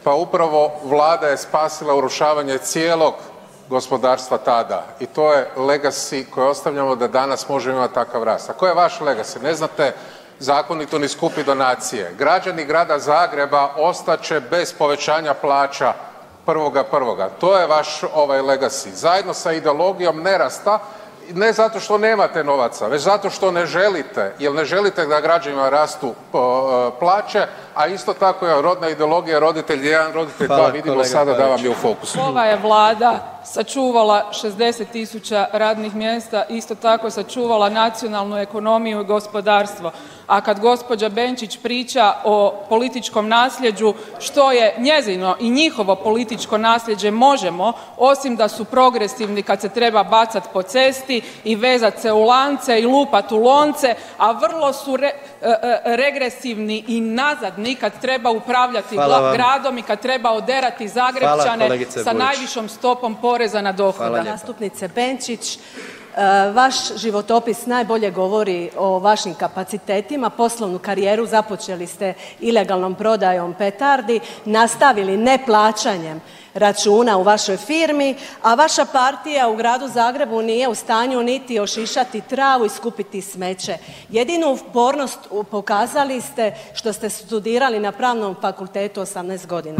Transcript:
Pa upravo Vlada je spasila urušavanje cijelog gospodarstva tada i to je legacy koji ostavljamo da danas možemo imati takav rast. A koji je vaš legacy? Ne znate zakonito ni skupi donacije. Građani grada Zagreba ostaće bez povećanja plaća 1.1. To je vaš legacy. Zajedno sa ideologijom nerasta, ne zato što nemate novaca, već zato što ne želite, jer ne želite da građanima rastu plaće, a isto tako je rodna ideologija roditelj 1, roditelj 2, vidimo sada da vam je u fokusu. Ova je Vlada sačuvala 60.000 radnih mjesta, isto tako sačuvala nacionalnu ekonomiju i gospodarstvo. A kad gospođa Benčić priča o političkom nasljeđu, što je njezino i njihovo političko nasljeđe Možemo, osim da su progresivni kad se treba bacat po cesti i vezat se u lance i lupat u lonce, a vrlo su regresivni i nazadni kad treba upravljati gradom i kad treba oderati Zagrepčane sa najvišom stopom poreza na dohodak. Zastupnice Benčić, vaš životopis najbolje govori o vašim kapacitetima. Poslovnu karijeru započeli ste ilegalnom prodajom petardi, nastavili neplaćanjem računa u vašoj firmi, a vaša partija u gradu Zagrebu nije u stanju niti ošišati travu i skupiti smeće. Jedinu upornost pokazali ste što ste studirali na Pravnom fakultetu 18 godina.